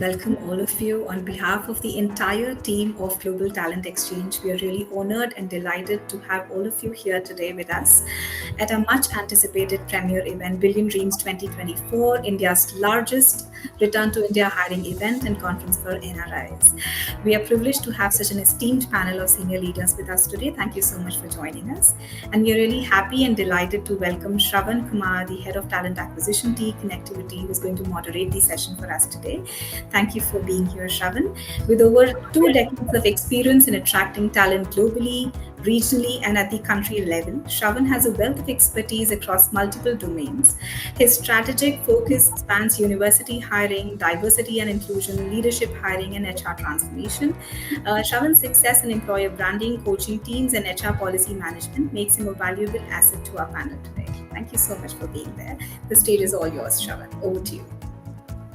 welcome all of you on behalf of the entire team of Global Talent Exchange. We are really honored and delighted to have all of you here today with us at a much anticipated premier event, Billion Dreams 2024, India's largest return to India hiring event and conference for NRIs. We are privileged to have such an esteemed panel of senior leaders with us today. Thank you so much for joining us. And we are really happy and delighted to welcome Shravan Kumar, the Head of Talent Acquisition Team Connectivity, who is going to moderate the session for us today. Thank you for being here, Shravan. With over 2 decades of experience in attracting talent globally, regionally, and at the country level, Shravan has a wealth of expertise across multiple domains. His strategic focus spans university hiring, diversity and inclusion, leadership hiring, and HR transformation. Shravan's success in employer branding, coaching teams, and HR policy management makes him a valuable asset to our panel today. Thank you so much for being there. The stage is all yours, Shravan. Over to you.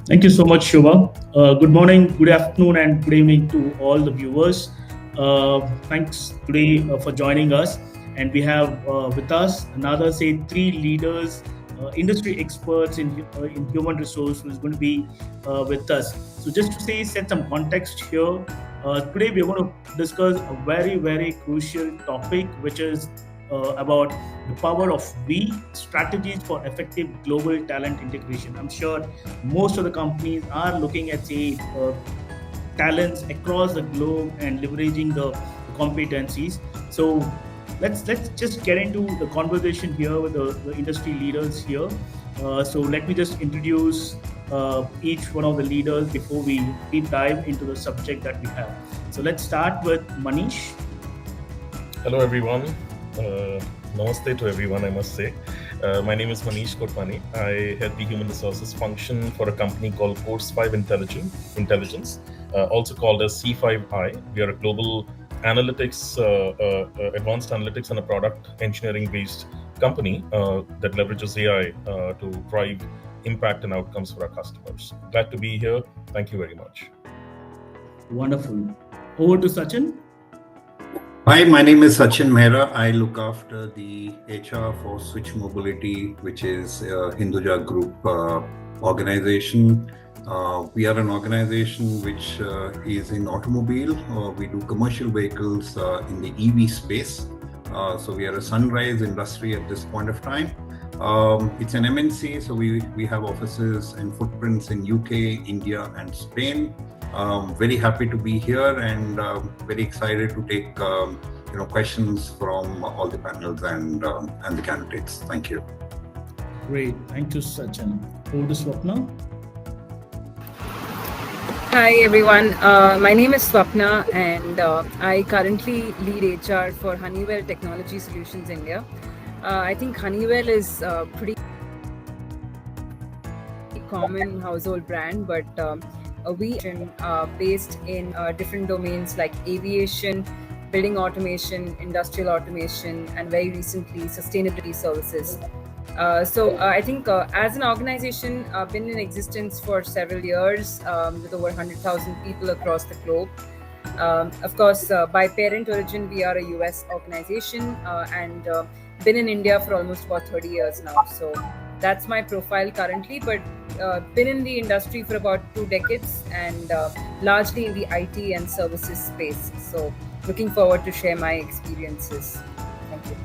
Thank you so much, Shobha. Good morning, good afternoon, and good evening to all the viewers. Thanks today for joining us. And we have with us another, 3 leaders, industry experts in human resource who is going to be with us. So just to set some context here, today we're going to discuss a very, very crucial topic, which is about the power of we, strategies for effective global talent integration. I'm sure most of the companies are looking at talents across the globe and leveraging the competencies. So let's just get into the conversation here with the industry leaders here. So let me just introduce each one of the leaders before we deep dive into the subject that we have. So let's start with Manish. Hello everyone. Namaste to everyone, I must say. My name is Manish Kotwani. I head the human resources function for a company called Course 5 Intelligence, also called as C5I. We are a global analytics, advanced analytics and a product engineering-based company that leverages AI to drive impact and outcomes for our customers. Glad to be here. Thank you very much. Wonderful. Over to Sachin. Hi, my name is Sachin Mehra. I look after the HR for Switch Mobility, which is Hinduja Group organization. We are an organization which is in automobile. We do commercial vehicles in the EV space. So we are a sunrise industry at this point of time. It's an MNC, so we have offices and footprints in UK, India, and Spain. Very happy to be here and very excited to take questions from all the panels and the candidates. Thank you. Great, thank you, Sachin. Over to Swapna. Hi everyone, my name is Swapna and I currently lead HR for Honeywell Technology Solutions India. I think Honeywell is a pretty common household brand, but we are based in different domains like aviation, building automation, industrial automation, and very recently sustainability services. So I think as an organization, been in existence for several years with over 100,000 people across the globe. Of course, by parent origin, we are a US organization and been in India for almost about 30 years now. So that's my profile currently, but been in the industry for about 2 decades and largely in the IT and services space. So looking forward to share my experiences. Thank you.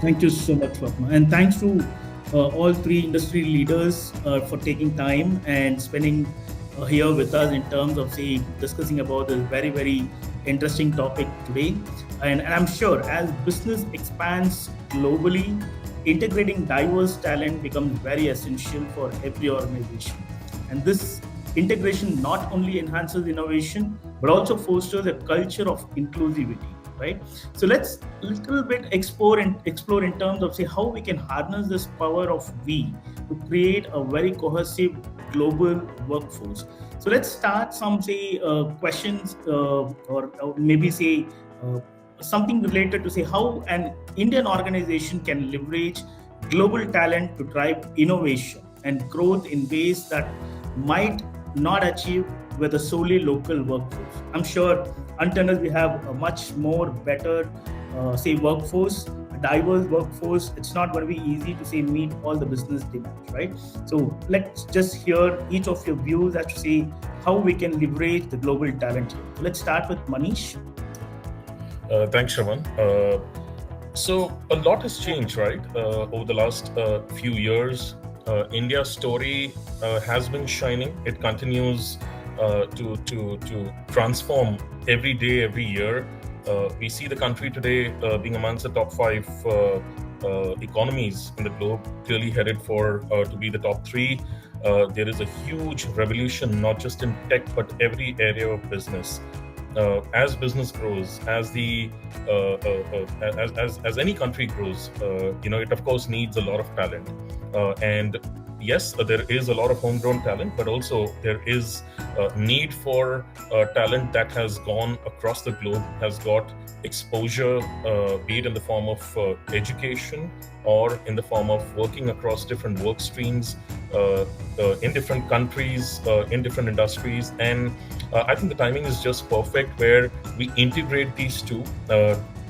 Thank you so much, Swapna. And thanks to all 3 industry leaders for taking time and spending here with us in terms of discussing about this very, very interesting topic today. And I'm sure as business expands globally, integrating diverse talent becomes very essential for every organization. And this integration not only enhances innovation, but also fosters a culture of inclusivity, right? So let's a little bit explore in terms of how we can harness this power of we to create a very cohesive global workforce. So let's start some questions or maybe something related to how an Indian organization can leverage global talent to drive innovation and growth in ways that might not achieve with a solely local workforce. I'm sure until we have a much more better say workforce, a diverse workforce, it's not going to be easy to say meet all the business demands, right? So let's just hear each of your views as to see how we can leverage the global talent here. So let's start with Manish. Thanks, Shravan. So a lot has changed, right? Over the last few years, India's story has been shining. It continues to transform every day, every year. We see the country today being amongst the top 5 economies in the globe, clearly headed for to be the top 3. There is a huge revolution, not just in tech, but every area of business. As business grows, as the as any country grows, it of course needs a lot of talent, and yes, there is a lot of homegrown talent, but also there is a need for talent that has gone across the globe, has got exposure, be it in the form of education or in the form of working across different work streams in different countries, in different industries. And I think the timing is just perfect where we integrate these two,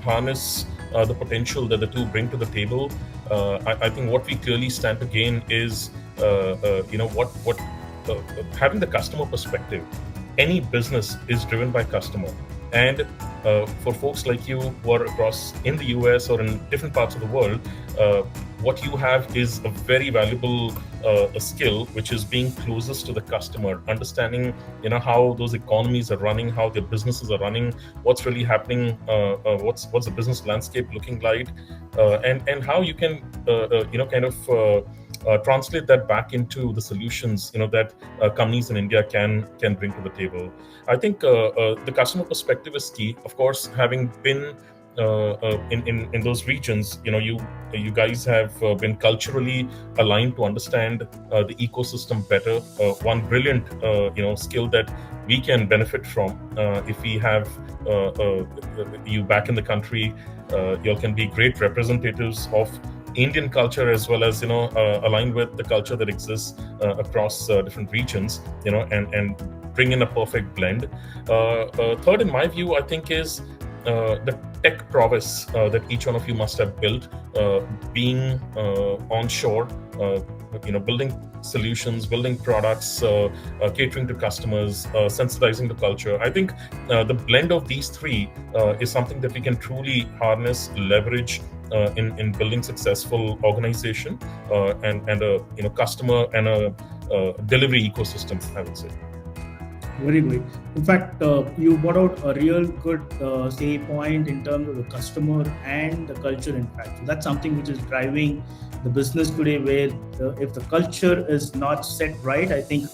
harness the potential that the two bring to the table. I think what we clearly stand to gain is, having the customer perspective. Any business is driven by customer. And for folks like you who are across in the US or in different parts of the world, what you have is a very valuable a skill, which is being closest to the customer, understanding how those economies are running, how their businesses are running, what's really happening, what's the business landscape looking like, and how you can translate that back into the solutions that companies in India can bring to the table. I think the customer perspective is key. Of course, having been in those regions, you guys have been culturally aligned to understand the ecosystem better. One brilliant skill that we can benefit from if we have you back in the country. You all can be great representatives of Indian culture, as well as aligned with the culture that exists across different regions, and bring in a perfect blend. Third, in my view, I think is the tech prowess that each one of you must have built, being onshore, building solutions, building products, catering to customers, sensitizing the culture. I think the blend of these three is something that we can truly harness, leverage in building successful organization and a customer and a delivery ecosystem, I would say. Very good. In fact, you brought out a real good point in terms of the customer and the culture impact. So that's something which is driving the business today, where if the culture is not set right, I think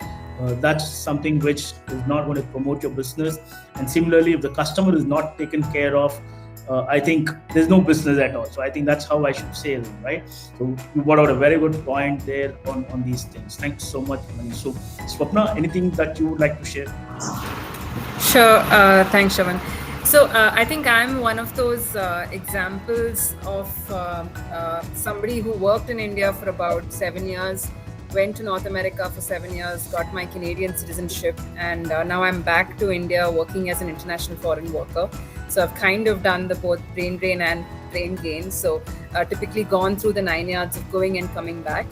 that's something which is not going to promote your business. And similarly, if the customer is not taken care of, I think there's no business at all. So I think that's how I should say it, right? So you brought out a very good point there on these things. Thanks so much, Manish. So Swapna, anything that you would like to share? Sure. Thanks, Shravan. So I think I'm one of those examples of somebody who worked in India for about 7 years, went to North America for 7 years, got my Canadian citizenship, and now I'm back to India working as an international foreign worker. So I've kind of done the both brain drain and brain gain. So typically gone through the 9 yards of going and coming back.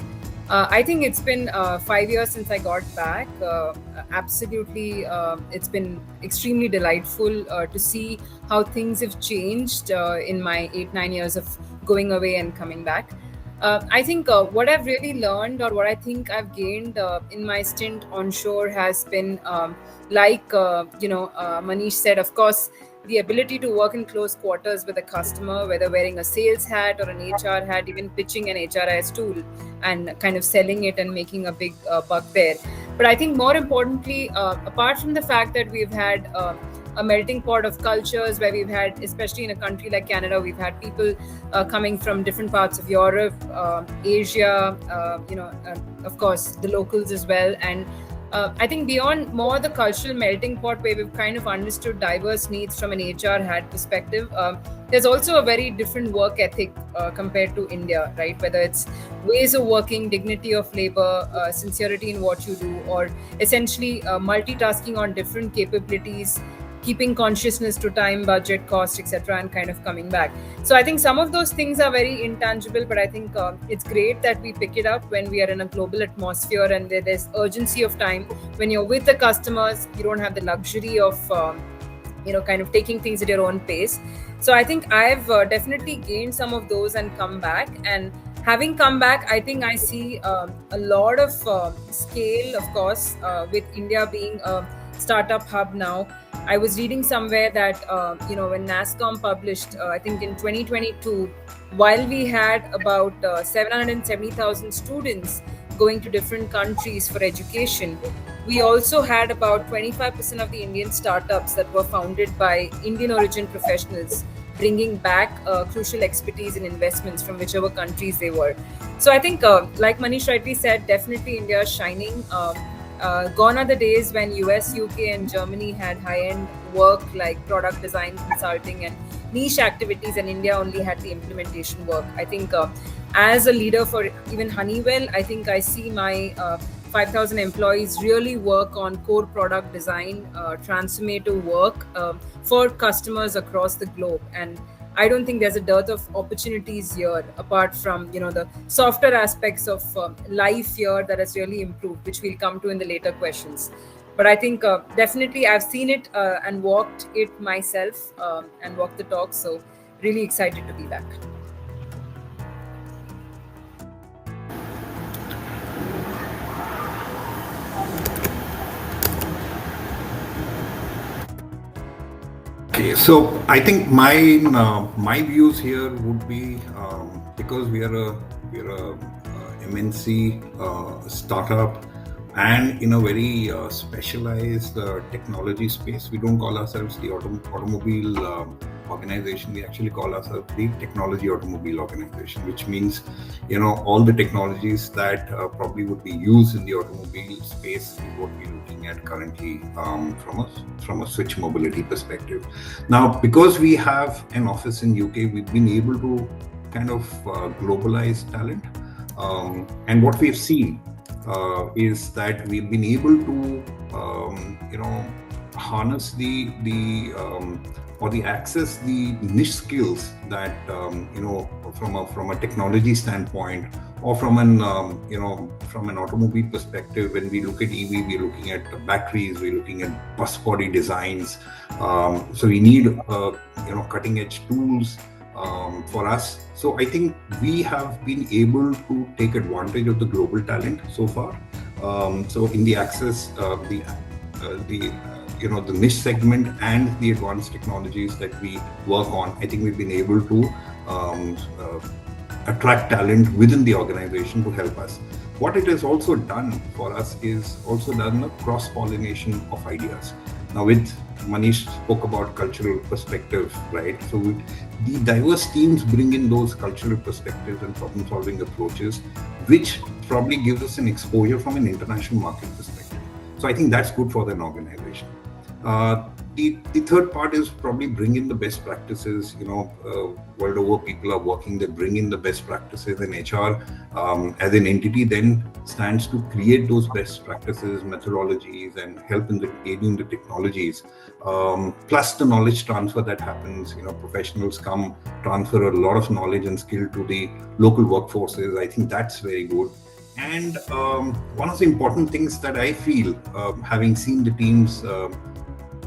I think it's been 5 years since I got back. Absolutely, it's been extremely delightful to see how things have changed in my 8-9 years of going away and coming back. I think what I've really learned, or what I think I've gained in my stint onshore, has been Manish said, of course, the ability to work in close quarters with a customer, whether wearing a sales hat or an HR hat, even pitching an HRIS tool and kind of selling it and making a big buck there. But I think more importantly, apart from the fact that we've had a melting pot of cultures, where we've had, especially in a country like Canada, we've had people coming from different parts of Europe, Asia, of course, the locals as well. And I think beyond more the cultural melting pot, where we've kind of understood diverse needs from an HR hat perspective, there's also a very different work ethic compared to India, right? Whether it's ways of working, dignity of labor, sincerity in what you do, or essentially multitasking on different capabilities, keeping consciousness to time, budget, cost, etc., and kind of coming back. So I think some of those things are very intangible, but I think it's great that we pick it up when we are in a global atmosphere and there's urgency of time. When you're with the customers, you don't have the luxury of kind of taking things at your own pace. So I think I've definitely gained some of those and come back. And having come back, I think I see a lot of scale, of course, with India being a startup hub now. I was reading somewhere that when NASSCOM published, I think in 2022, while we had about 770,000 students going to different countries for education, we also had about 25% of the Indian startups that were founded by Indian origin professionals, bringing back crucial expertise and investments from whichever countries they were. So I think, like Manish rightly said, definitely India is shining. Gone are the days when US, UK, and Germany had high-end work like product design, consulting, and niche activities, and India only had the implementation work. I think as a leader for even Honeywell, I think I see my 5,000 employees really work on core product design, transformative work for customers across the globe. And I don't think there's a dearth of opportunities here, apart from the softer aspects of life here that has really improved, which we'll come to in the later questions. But I think definitely I've seen it and walked it myself and walked the talk. So really excited to be back. Okay, so I think my views here would be because we are a MNC startup and in a very specialized technology space. We don't call ourselves the automobile organization. We actually call ourselves the technology automobile organization, which means all the technologies that probably would be used in the automobile space is what we're looking at currently from a Switch Mobility perspective. Now, because we have an office in UK, we've been able to kind of globalize talent, and what we've seen is that we've been able to harness or access the niche skills that from a technology standpoint, or from an automobile perspective. When we look at EV, we're looking at batteries, we're looking at bus body designs. So we need cutting edge tools for us. So I think we have been able to take advantage of the global talent so far. So in the access, the niche segment and the advanced technologies that we work on, I think we've been able to attract talent within the organization to help us. What it has also done for us is also done a cross-pollination of ideas. Now, with Manish spoke about cultural perspective, right? So the diverse teams bring in those cultural perspectives and problem-solving approaches, which probably gives us an exposure from an international market perspective. So I think that's good for an organization. The third part is probably bring in the best practices. World over, people are working, they bring in the best practices, and HR as an entity then stands to create those best practices, methodologies, and help in aiding the technologies. Plus the knowledge transfer that happens. Professionals come, transfer a lot of knowledge and skill to the local workforces. I think that's very good. And one of the important things that I feel, having seen the teams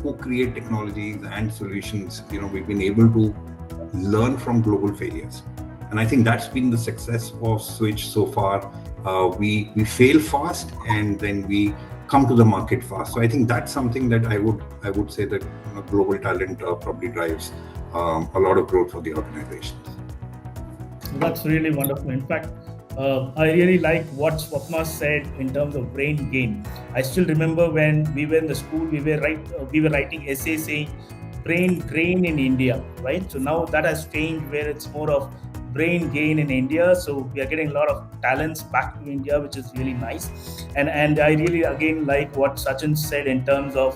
who create technologies and solutions, we've been able to learn from global failures. And I think that's been the success of Switch so far. We fail fast and then we come to the market fast. So I think that's something that I would say that global talent probably drives a lot of growth for the organizations. That's really wonderful. In fact, I really like what Swapna said in terms of brain gain. I still remember when we were in the school, we were writing essays saying brain drain in India, right? So now that has changed, where it's more of brain gain in India. So we are getting a lot of talents back to India, which is really nice. And I really again like what Sachin said in terms of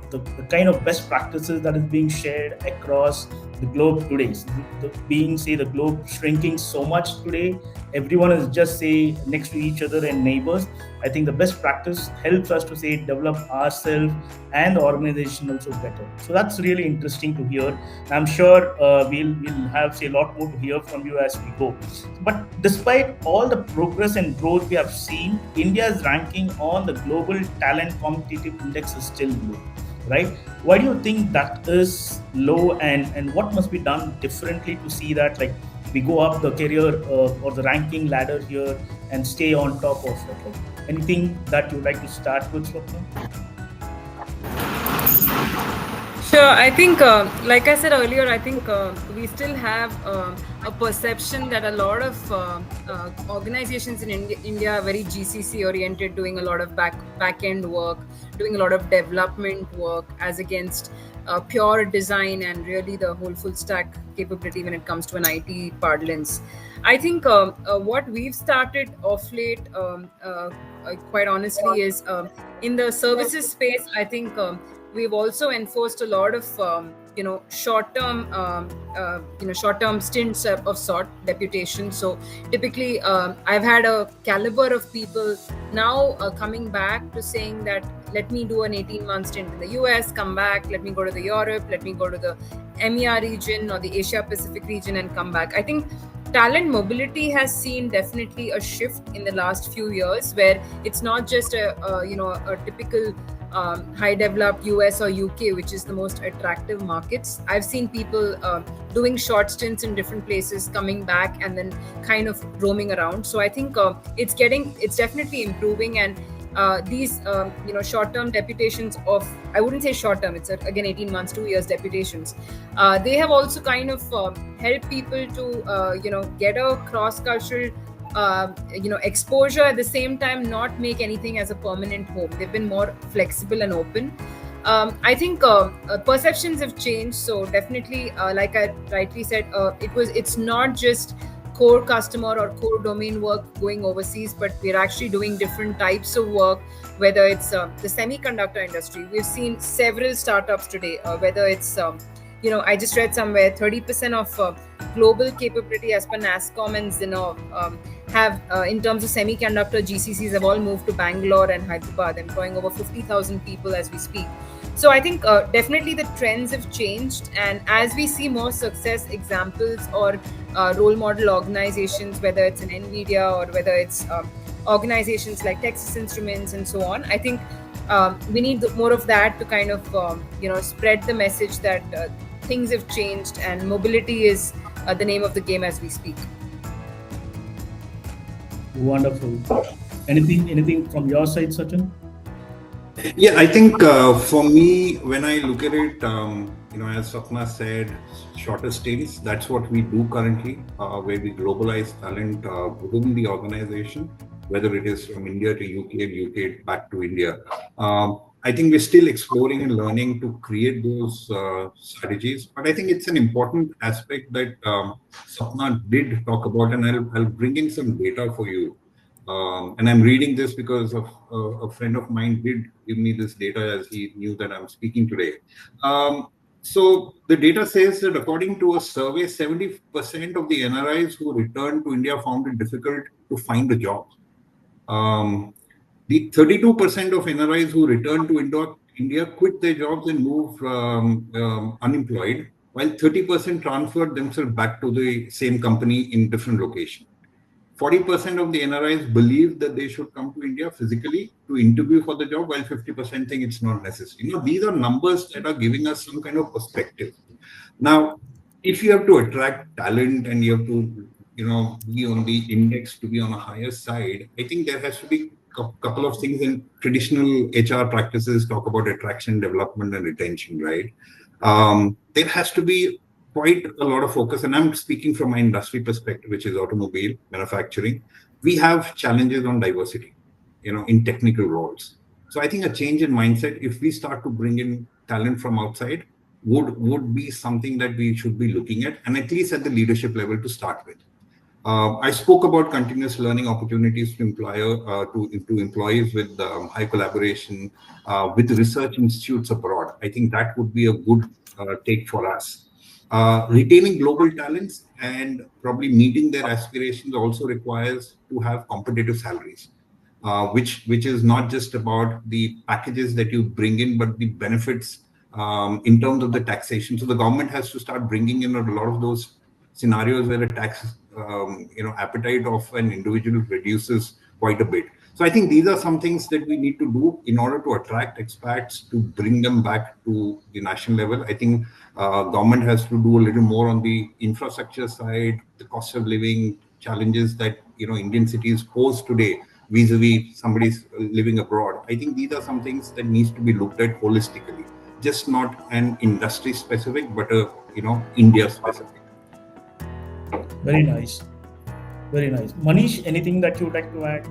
the kind of best practices that is being shared across the globe today. The globe shrinking so much today, everyone is just say next to each other and neighbors. I think the best practice helps us to say develop ourselves and the organization also better. So that's really interesting to hear. I'm sure we'll have say a lot more to hear from you as we go. But despite all the progress and growth we have seen, India's ranking on the global talent competitive index is still low, right? Why do you think that is low, and what must be done differently to see that like we go up the career or the ranking ladder here and stay on top of it? Like, anything that you'd like to start with, Swapna? Sure. I think, like I said earlier, I think we still have a perception that a lot of organizations in India are very GCC oriented, doing a lot of back end work, doing a lot of development work, as against pure design and really the whole full stack capability when it comes to an IT parlance. I think what we've started off late, quite honestly, is in the services space. I think. We've also enforced a lot of short-term stints of sort deputation. So typically I've had a caliber of people now coming back to saying that let me do an 18-month stint in the US, come back, let me go to the Europe, let me go to the MEA region or the Asia Pacific region and come back. I think talent mobility has seen definitely a shift in the last few years, where it's not just a typical high developed US or UK, which is the most attractive markets. I've seen people doing short stints in different places, coming back and then kind of roaming around. So I think it's definitely improving. And these short-term deputations of, I wouldn't say short-term, it's again 18 months, 2 years deputations. They have also kind of helped people to get a cross-cultural exposure, at the same time not make anything as a permanent home. They've been more flexible and open. I think perceptions have changed. So definitely, like I rightly said, it's not just core customer or core domain work going overseas, but we're actually doing different types of work, whether it's the semiconductor industry. We've seen several startups today, whether it's I just read somewhere 30% of global capability as per NASSCOM and Zinnov have, in terms of semiconductor, GCCs have all moved to Bangalore and Hyderabad, employing over 50,000 people as we speak. So I think definitely the trends have changed, and as we see more success examples or role model organizations, whether it's an NVIDIA or whether it's organizations like Texas Instruments and so on, I think we need more of that to kind of spread the message that things have changed and mobility is the name of the game as we speak. Wonderful. Anything from your side, Sachin? Yeah, I think for me, when I look at it, as Sapna said, shorter stints, that's what we do currently, where we globalize talent within the organization, whether it is from India to UK and UK back to India. I think we're still exploring and learning to create those strategies, but I think it's an important aspect that Sapna did talk about, and I'll bring in some data for you. And I'm reading this because of a friend of mine did give me this data as he knew that I'm speaking today. So the data says that according to a survey, 70% of the NRIs who returned to India found it difficult to find a job. The 32% of NRIs who returned to India quit their jobs and moved unemployed, while 30% transferred themselves back to the same company in different location. 40% of the NRIs believe that they should come to India physically to interview for the job, while 50% think it's not necessary. These are numbers that are giving us some kind of perspective. Now, if you have to attract talent and you have to, be on the index to be on a higher side, I think there has to be a couple of things in traditional HR practices talk about attraction, development, and retention, right? There has to be quite a lot of focus, and I'm speaking from my industry perspective, which is automobile manufacturing. We have challenges on diversity, in technical roles. So I think a change in mindset, if we start to bring in talent from outside, would be something that we should be looking at, and at least at the leadership level to start with. I spoke about continuous learning opportunities to employees with high collaboration with research institutes abroad. I think that would be a good take for us. Retaining global talents and probably meeting their aspirations also requires to have competitive salaries, which is not just about the packages that you bring in, but the benefits in terms of the taxation. So the government has to start bringing in a lot of those scenarios where a tax appetite of an individual reduces quite a bit. So I think these are some things that we need to do in order to attract expats to bring them back to the national level. I think government has to do a little more on the infrastructure side, the cost of living challenges that Indian cities pose today vis-a-vis somebody's living abroad. I think these are some things that needs to be looked at holistically, just not an industry specific, but a India specific. Very nice. Very nice. Manish, anything that you would like to add?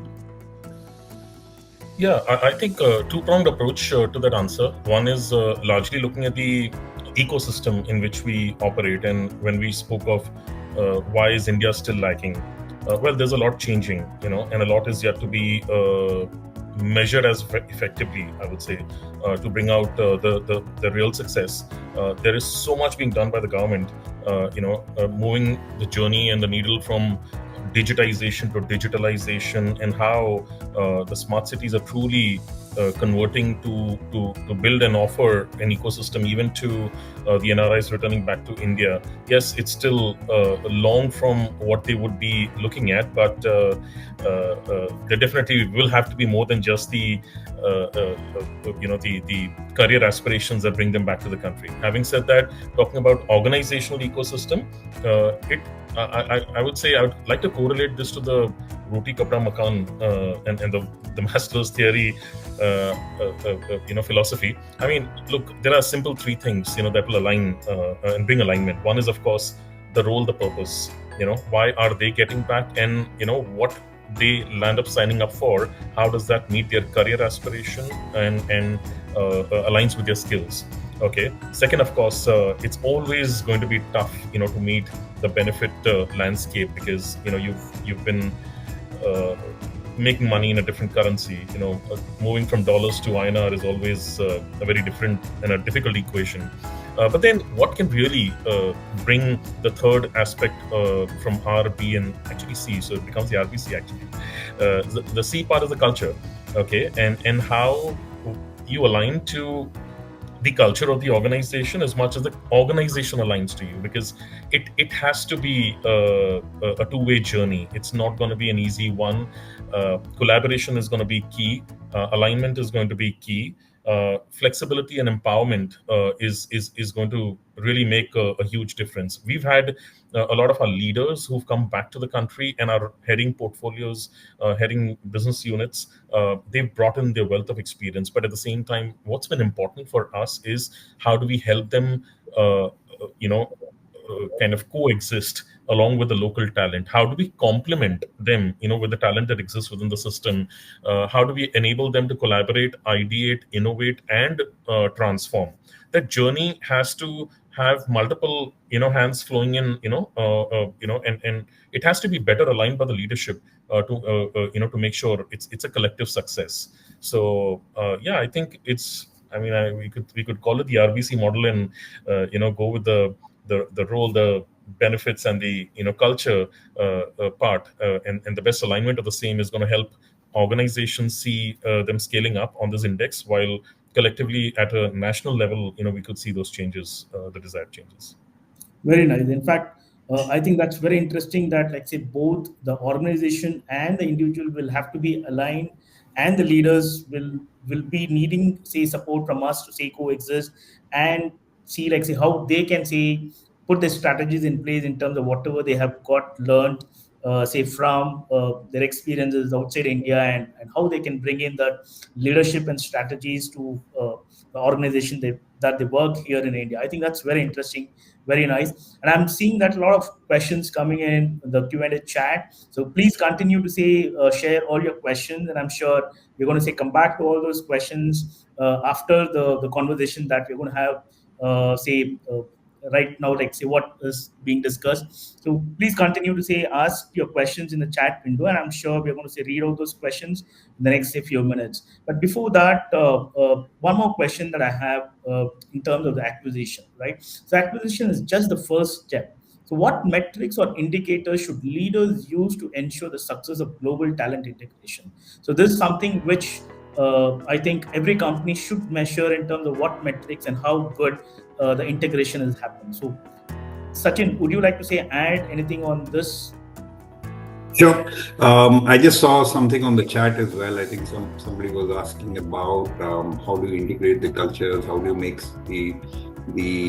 Yeah, I think a two-pronged approach to that answer. One is largely looking at the ecosystem in which we operate, and when we spoke of why is India still lacking, well, there's a lot changing, and a lot is yet to be measured as effectively, I would say, to bring out the real success. There is so much being done by the government, moving the journey and the needle from digitization to digitalization, and how the smart cities are truly converting to build and offer an ecosystem even to the NRIs returning back to India. Yes, it's still long from what they would be looking at, but there definitely will have to be more than just the the career aspirations that bring them back to the country. Having said that, talking about organizational ecosystem, I would say I would like to correlate this to the roti kapda makan and the Maslow's theory philosophy. I mean, look, there are simple three things that will align and bring alignment. One is, of course, the role, the purpose. Why are they getting back, and what they land up signing up for? How does that meet their career aspiration and aligns with their skills? Okay. Second, of course, it's always going to be tough, to meet the benefit landscape, because you've been making money in a different currency. Moving from dollars to INR is always a very different and a difficult equation. But then, what can really bring the third aspect from R, B, and actually C? So it becomes the RBC actually. The C part is the culture, okay, and how you align to the culture of the organization as much as the organization aligns to you, because it has to be a two-way journey. It's not going to be an easy one. Collaboration is going to be key. Alignment is going to be key. Flexibility and empowerment is going to really make a huge difference. We've had a lot of our leaders who've come back to the country and are heading portfolios, heading business units. They've brought in their wealth of experience, but at the same time, what's been important for us is how do we help them, kind of coexist along with the local talent? How do we complement them, with the talent that exists within the system? How do we enable them to collaborate, ideate, innovate, and transform? That journey has to have multiple, hands flowing in, and it has to be better aligned by the leadership to make sure it's a collective success. So yeah, I think it's. I mean, we could call it the RBC model, and go with the role, the benefits, and the culture part, and the best alignment of the same is going to help organizations see them scaling up on this index, while collectively at a national level, we could see those changes, the desired changes. Very nice. In fact, I think that's very interesting that, like, say, both the organization and the individual will have to be aligned, and the leaders will be needing, say, support from us to, say, coexist and see, like, say, how they can, say, put the strategies in place in terms of whatever they have got learned, say, from their experiences outside India, and how they can bring in that leadership and strategies to the organization that they work here in India. I think that's very interesting, very nice. And I'm seeing that a lot of questions coming in the Q&A chat. So please continue to say, share all your questions, and I'm sure we're going to say come back to all those questions after the conversation that we're going to have, say, right now, like say what is being discussed. So please continue to say ask your questions in the chat window, and I'm sure we're going to say read out those questions in the next few minutes. But before that, one more question that I have in terms of the acquisition, right? So acquisition is just the first step. So what metrics or indicators should leaders use to ensure the success of global talent integration? So this is something which I think every company should measure in terms of what metrics and how good the integration is happening. So, Sachin, would you like to say add anything on this? Sure. I just saw something on the chat as well. I think somebody was asking about how do you integrate the cultures, how do you make the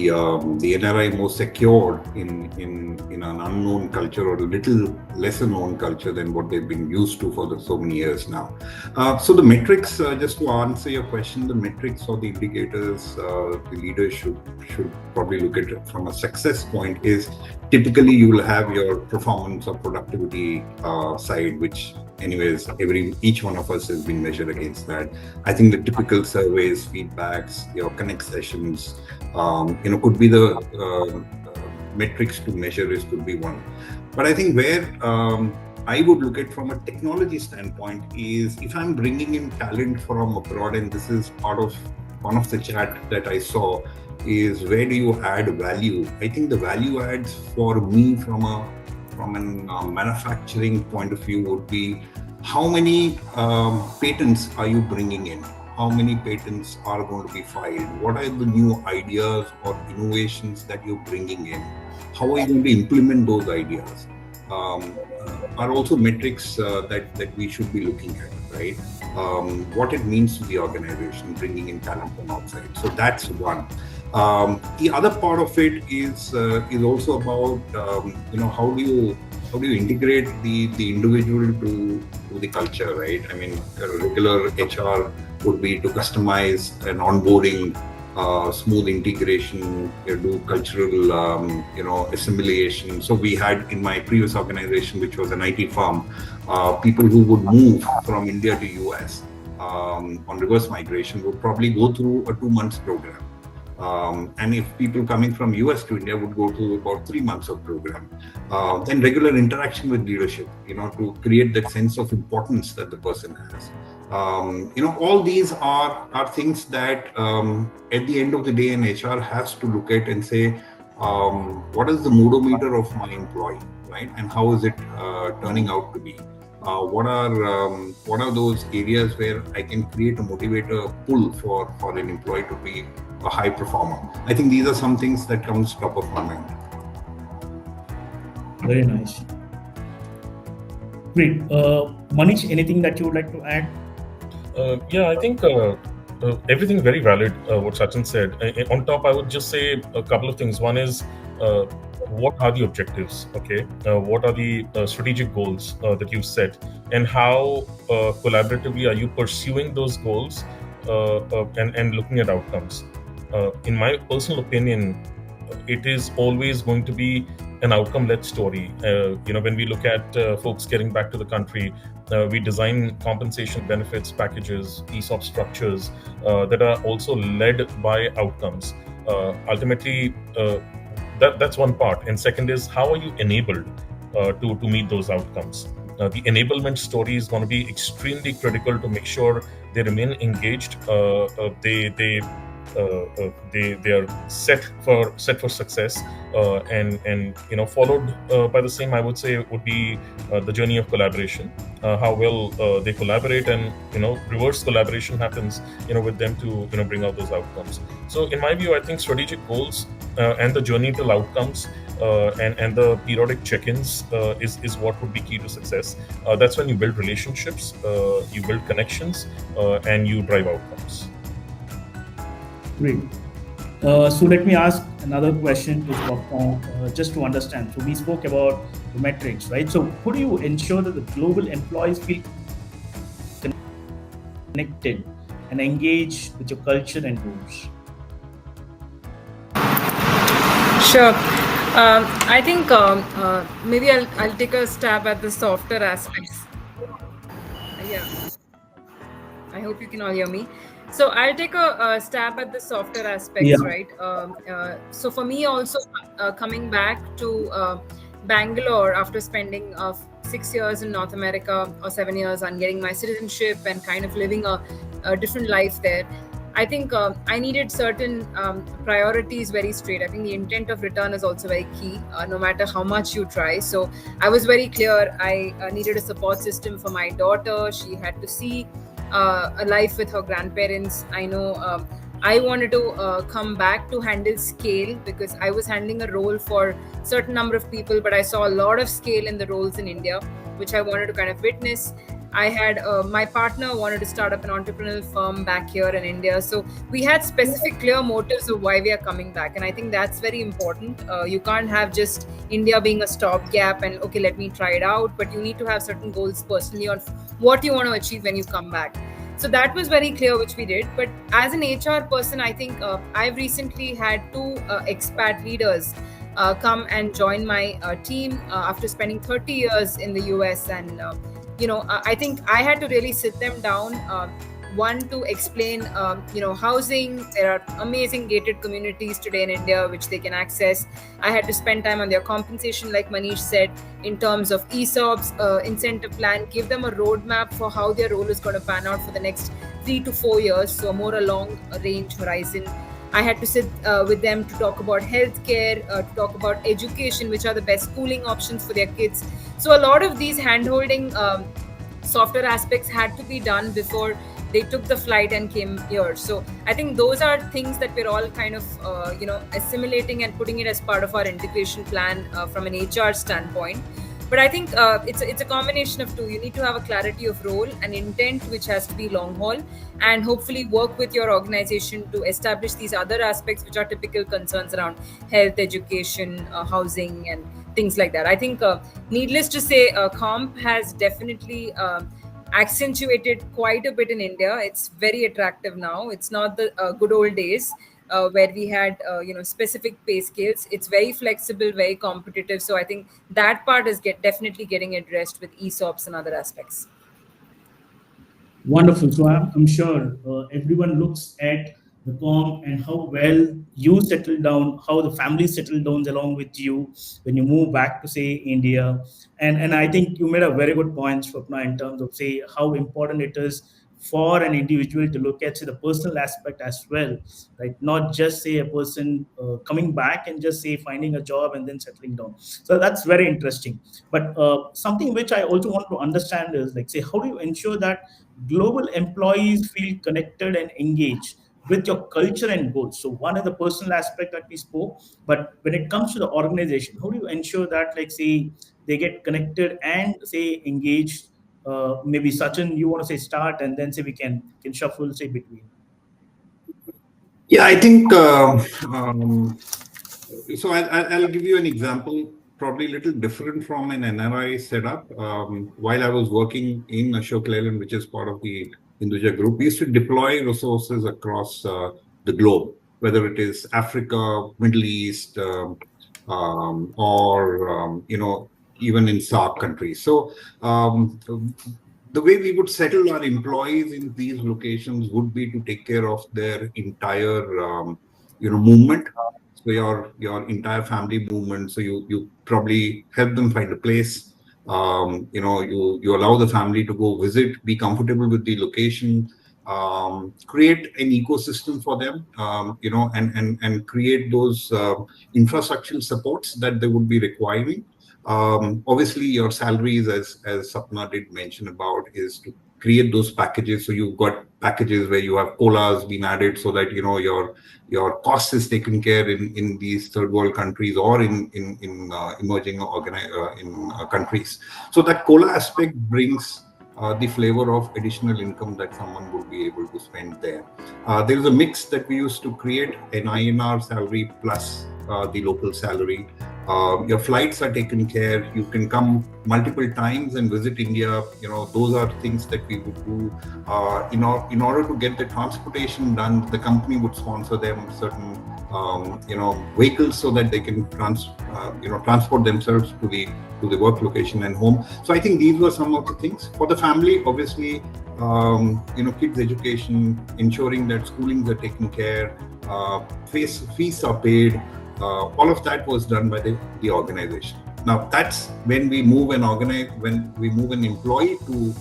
NRI more secure in an unknown culture or a little lesser known culture than what they've been used to for so many years now. So the metrics, just to answer your question, the metrics or the indicators the leaders should probably look at it from a success point is typically you will have your performance or productivity side, which anyways each one of us has been measured against that. I think the typical surveys, feedbacks, your connect sessions, could be the metrics to measure this could be one. But I think where I would look at from a technology standpoint is if I'm bringing in talent from abroad, and this is part of one of the chat that I saw, is where do you add value? I think the value adds for me from an manufacturing point of view would be how many patents are you bringing in? How many patents are going to be filed? What are the new ideas or innovations that you're bringing in? How are you going to implement those ideas? Are also metrics that we should be looking at, right? What it means to the organization, bringing in talent from outside. So that's one. The other part of it is also about how do you integrate the individual to the culture, right? I mean, a regular HR would be to customize an onboarding, smooth integration, do cultural assimilation. So we had in my previous organization, which was an IT firm, people who would move from India to US on reverse migration would probably go through a 2 months program. And if people coming from US to India would go to about 3 months of program, then regular interaction with leadership, to create that sense of importance that the person has. All these are things that at the end of the day, an HR has to look at and say, what is the modometer of my employee, right? And how is it turning out to be? What are those areas where I can create a motivator pull for an employee to be a high performer? I think these are some things that comes top of my mind. Very nice. Great. Manish, anything that you would like to add? Yeah, I think everything very valid, what Sachin said. On top, I would just say a couple of things. One is, what are the objectives? Okay, what are the strategic goals that you set, and how collaboratively are you pursuing those goals and looking at outcomes? In my personal opinion, it is always going to be an outcome-led story. When we look at folks getting back to the country, we design compensation benefits packages, ESOP structures that are also led by outcomes. Ultimately, that's one part. And second is, how are you enabled to meet those outcomes? The enablement story is going to be extremely critical to make sure they remain engaged. They are set for success, and followed by the same, I would say, would be the journey of collaboration. How well they collaborate, and reverse collaboration happens with them to bring out those outcomes. So in my view, I think strategic goals and the journey till outcomes and the periodic check-ins is what would be key to success. That's when you build relationships, you build connections, and you drive outcomes. Great. So let me ask another question to Swapna, just to understand. So we spoke about the metrics, right? So how do you ensure that the global employees feel connected and engaged with your culture and goals? Sure. I think maybe I'll take a stab at the softer aspects. Yeah. I hope you can all hear me. So I'll take a stab at the softer Yeah. aspects, right? So for me also, coming back to Bangalore after spending 6 years in North America or 7 years and getting my citizenship and kind of living a different life there, I think I needed certain priorities very straight. I think the intent of return is also very key, no matter how much you try. So I was very clear. I needed a support system for my daughter. She had to see a life with her grandparents. I know I wanted to come back to handle scale because I was handling a role for certain number of people, but I saw a lot of scale in the roles in India, which I wanted to kind of witness. I had my partner wanted to start up an entrepreneurial firm back here in India. So we had specific clear motives of why we are coming back. And I think that's very important. You can't have just India being a stopgap and, okay, let me try it out. But you need to have certain goals personally on what you want to achieve when you come back. So that was very clear, which we did. But as an HR person, I think I've recently had two expat leaders come and join my team after spending 30 years in the US. And I think I had to really sit them down. One, to explain, housing. There are amazing gated communities today in India which they can access. I had to spend time on their compensation, like Manish said, in terms of ESOPs, incentive plan, give them a roadmap for how their role is going to pan out for the next 3 to 4 years, so a more a long range horizon. I had to sit with them to talk about healthcare, to talk about education, which are the best schooling options for their kids. So a lot of these handholding softer aspects had to be done before they took the flight and came here. So I think those are things that we're all kind of assimilating and putting it as part of our integration plan from an HR standpoint. But I think it's a combination of two. You need to have a clarity of role and intent, which has to be long haul, and hopefully work with your organization to establish these other aspects, which are typical concerns around health, education, housing, and things like that. I think, needless to say, comp has definitely accentuated quite a bit in India. It's very attractive now. It's not the good old days where we had specific pay scales. It's very flexible, very competitive. So I think that part is definitely getting addressed with ESOPs and other aspects. Wonderful. So I'm sure everyone looks at the com and how well you settle down, how the family settled down along with you when you move back to say India. And I think you made a very good point, Swapna, in terms of say how important it is for an individual to look at say the personal aspect as well, right? Not just say a person coming back and just say finding a job and then settling down. So that's very interesting. But something which I also want to understand is like say how do you ensure that global employees feel connected and engaged with your culture and goals? So one is the personal aspect that we spoke, but when it comes to the organization, how do you ensure that like say they get connected and say engaged? Maybe Sachin, you want to say start and then say we can shuffle say between. Yeah, I think so. I'll give you an example, probably a little different from an NRI setup. While I was working in Ashok Leyland, which is part of the Hinduja group, we used to deploy resources across the globe, whether it is Africa, Middle East, or even in SAARC countries. So the way we would settle our employees in these locations would be to take care of their entire movement. So your entire family movement. So you probably help them find a place. You allow the family to go visit, be comfortable with the location, create an ecosystem for them, and create those infrastructural supports that they would be requiring. Obviously, your salaries, as Sapna did mention about, is to create those packages. So you've got packages where you have colas being added so that your cost is taken care in these third world countries or in emerging countries. So that cola aspect brings the flavor of additional income that someone would be able to spend there. There is a mix that we used to create, an INR salary plus the local salary. Your flights are taken care. You can come multiple times and visit India. Those are things that we would do. In order to get the transportation done, the company would sponsor them certain vehicles so that they can transport themselves to the work location and home. So I think these were some of the things. For the family, obviously, kids' education, ensuring that schoolings are taken care, fees are paid. All of that was done by the organization. Now that's when we move when we move an employee to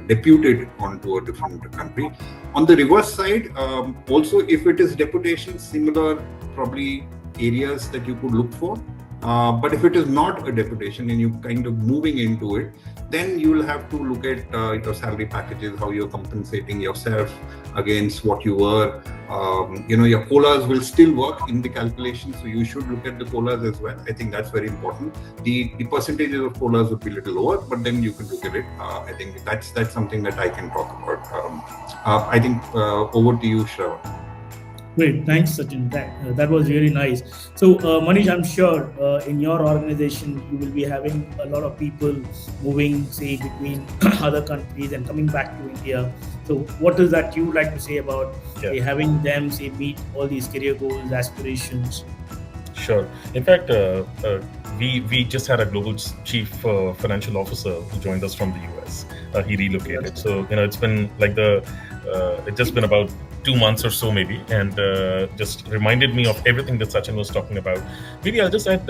deputed onto a different country. On the reverse side, also if it is deputation, similar probably areas that you could look for. But if it is not a deputation and you're kind of moving into it, then you will have to look at your salary packages, how you're compensating yourself against what you were. Your COLAs will still work in the calculation, so you should look at the COLAs as well. I think that's very important. The percentages of COLAs would be a little lower, but then you can look at it. I think that's something that I can talk about. I think over to you, Shravan. Great, thanks, Sachin. That was really nice. So, Manish, I'm sure in your organization you will be having a lot of people moving, say, between other countries and coming back to India. So, what is that you would like to say about say, having them say meet all these career goals, aspirations? Sure. In fact, we just had a global chief financial officer who joined us from the US. He relocated, so it's been like it's just been about 2 months or so maybe, and just reminded me of everything that Sachin was talking about. Maybe I'll just add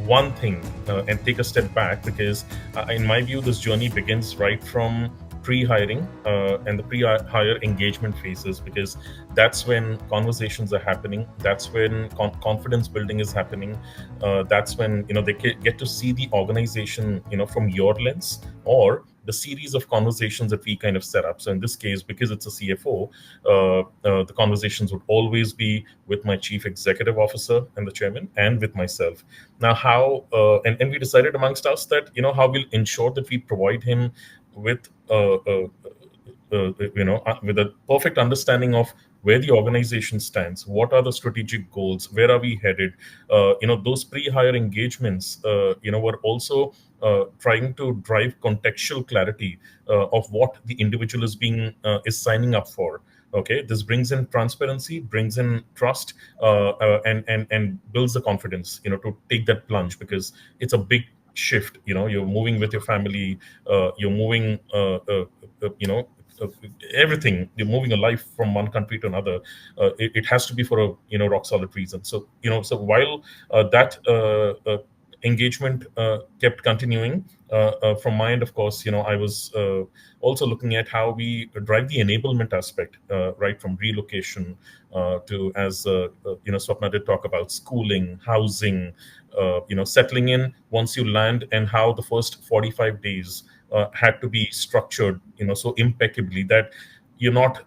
one thing and take a step back, because in my view, this journey begins right from pre-hiring and the pre-hire engagement phases, because that's when conversations are happening. That's when confidence building is happening. That's when they get to see the organization from your lens, or the series of conversations that we kind of set up. So in this case, because it's a CFO, the conversations would always be with my chief executive officer and the chairman, and with myself. Now, how and we decided amongst us that how we'll ensure that we provide him with with a perfect understanding of where the organization stands, what are the strategic goals, where are we headed. Those pre-hire engagements were also trying to drive contextual clarity of what the individual is signing up for. Okay, this brings in transparency, brings in trust, and builds the confidence to take that plunge, because it's a big shift. You're moving with your family, you're moving everything. You're moving a life from one country to another. It has to be for a rock solid reason. So while that engagement kept continuing, from my end, of course, I was also looking at how we drive the enablement aspect, right from relocation to, as Swapna did talk about, schooling, housing, settling in once you land, and how the first 45 days had to be structured so impeccably that you're not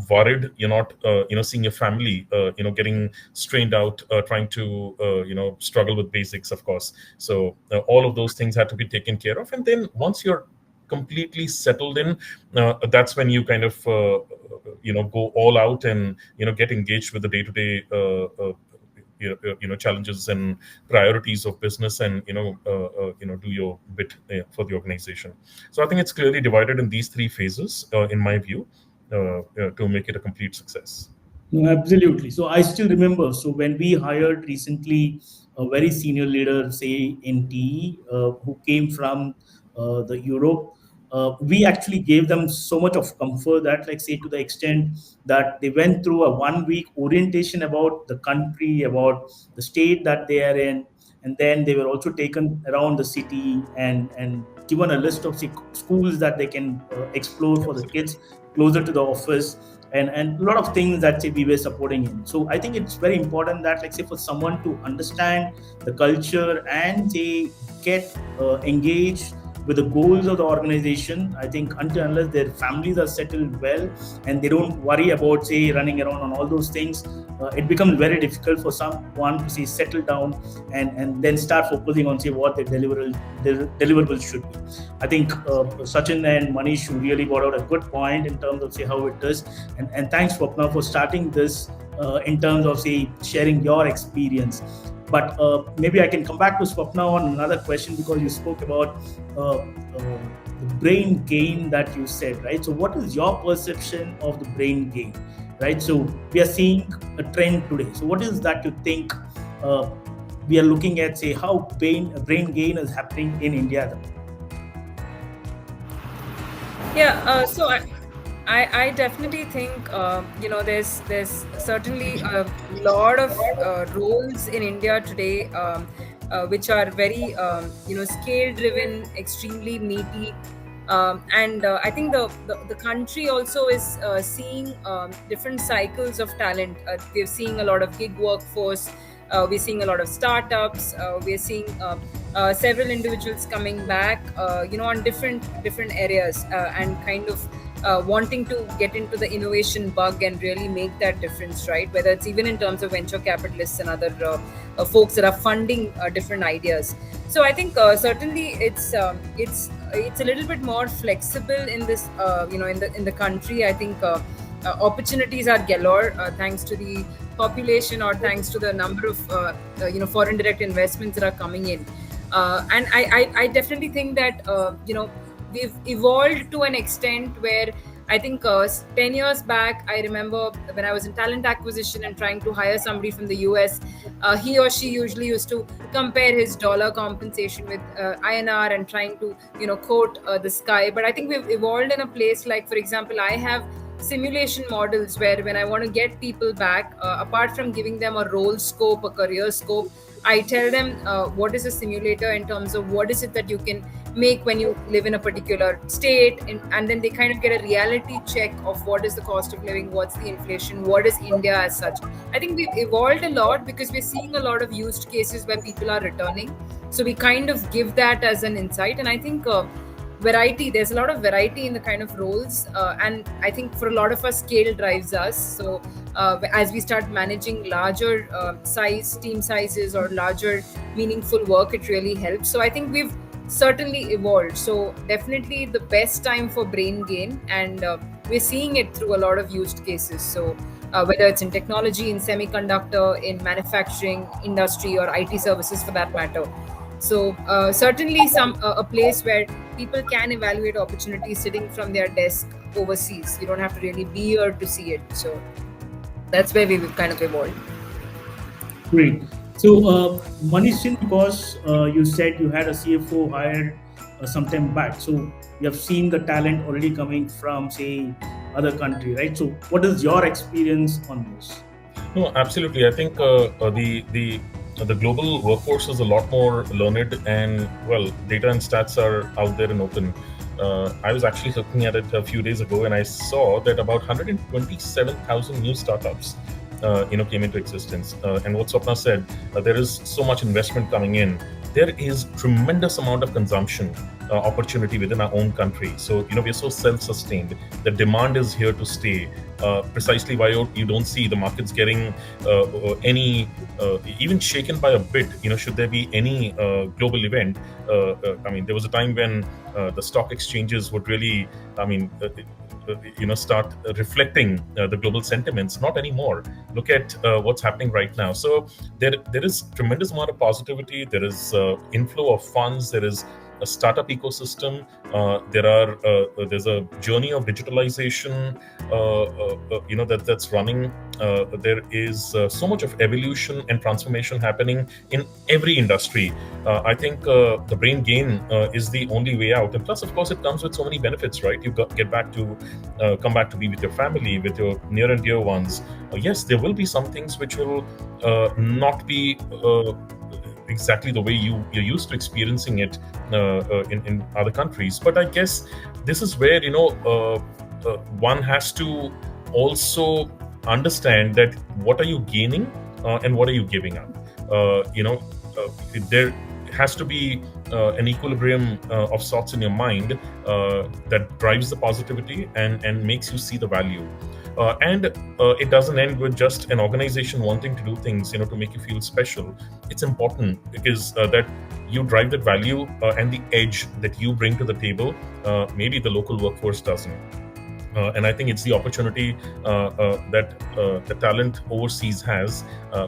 worried, you're not seeing your family getting strained out, trying to struggle with basics, of course. So all of those things had to be taken care of, and then once you're completely settled in, that's when you kind of go all out and get engaged with the day-to-day challenges and priorities of business, and do your bit for the organization. So I think it's clearly divided in these three phases, in my view, to make it a complete success. No, absolutely. So I still remember. So when we hired recently a very senior leader, say in TE, who came from the Europe, we actually gave them so much of comfort that, like, say, to the extent that they went through a 1 week orientation about the country, about the state that they are in, and then they were also taken around the city and given a list of schools that they can explore for the kids closer to the office, and a lot of things that say we were supporting in. So I think it's very important that, like, say, for someone to understand the culture and say get engaged with the goals of the organization. I think until unless their families are settled well and they don't worry about say running around on all those things, it becomes very difficult for someone to say settle down and then start focusing on say what their deliverables should be. I think Sachin and Manish really brought out a good point in terms of say how it is, and thanks Swapna for starting this in terms of say sharing your experience. But maybe I can come back to Swapna on another question, because you spoke about the brain gain that you said, right? So what is your perception of the brain gain, right? So we are seeing a trend today. So what is that you think we are looking at, say, how brain gain is happening in India? Yeah, I definitely think there's certainly a lot of roles in India today, which are very scale driven, extremely meaty, and I think the country also is seeing different cycles of talent. We're seeing a lot of gig workforce. We're seeing a lot of startups. We're seeing several individuals coming back, on different areas, and kind of wanting to get into the innovation bug and really make that difference, right? Whether it's even in terms of venture capitalists and other folks that are funding different ideas. So I think certainly it's a little bit more flexible in this, in the country. I think opportunities are galore, thanks to the population, or thanks to the number of foreign direct investments that are coming in. And I definitely think that we've evolved to an extent where I think 10 years back, I remember when I was in talent acquisition and trying to hire somebody from the US, he or she usually used to compare his dollar compensation with INR and trying to, quote the sky. But I think we've evolved in a place like, for example, I have simulation models where when I want to get people back, apart from giving them a role scope, a career scope, I tell them what is a simulator in terms of what is it that you can make when you live in a particular state, and then they kind of get a reality check of what is the cost of living, what's the inflation, what is India as such. I think we've evolved a lot because we're seeing a lot of used cases where people are returning. So we kind of give that as an insight. And I think there's a lot of variety in the kind of roles, and I think for a lot of us, scale drives us. So as we start managing larger size team sizes or larger meaningful work, it really helps. So I think we've certainly evolved. So definitely the best time for brain gain, and we're seeing it through a lot of used cases. So whether it's in technology, in semiconductor, in manufacturing industry, or IT services for that matter. So certainly a place where people can evaluate opportunities sitting from their desk overseas. You don't have to really be here to see it. So that's where we've kind of evolved. Great. So, Manish, because you said you had a CFO hired some time back, so you have seen the talent already coming from, say, other country, right? So, what is your experience on this? No, absolutely. I think the global workforce is a lot more learned, and well, data and stats are out there and open. I was actually looking at it a few days ago, and I saw that about 127,000 new startups came into existence. And what Swapna said, there is so much investment coming in. There is tremendous amount of consumption opportunity within our own country. So we're so self-sustained. The demand is here to stay. Precisely why you don't see the markets getting any even shaken by a bit. Should there be any global event? I mean, there was a time when the stock exchanges would really, start reflecting the global sentiments. Not anymore. Look at what's happening right now. So there is tremendous amount of positivity. There is inflow of funds. There is a startup ecosystem. There's a journey of digitalization, that's running. There is so much of evolution and transformation happening in every industry. I think the brain gain is the only way out. And plus, of course, it comes with so many benefits, right? You come back to be with your family, with your near and dear ones. Yes, there will be some things which will not be exactly the way you're used to experiencing it in other countries. But I guess this is where one has to also understand that what are you gaining and what are you giving up. There has to be an equilibrium of sorts in your mind that drives the positivity and makes you see the value. And it doesn't end with just an organization wanting to do things, to make you feel special. It's important because that you drive that value and the edge that you bring to the table. Maybe the local workforce doesn't. And I think it's the opportunity that the talent overseas has.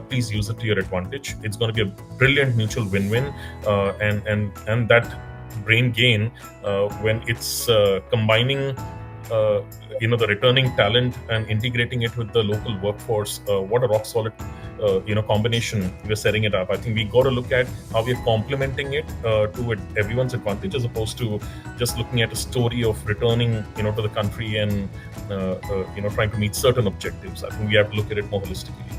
Please use it to your advantage. It's going to be a brilliant mutual win-win, and that brain gain when it's combining the returning talent and integrating it with the local workforce. What a rock solid combination we're setting it up. I think we got to look at how we're complementing it to everyone's advantage, as opposed to just looking at a story of returning to the country and trying to meet certain objectives. I think we have to look at it more holistically.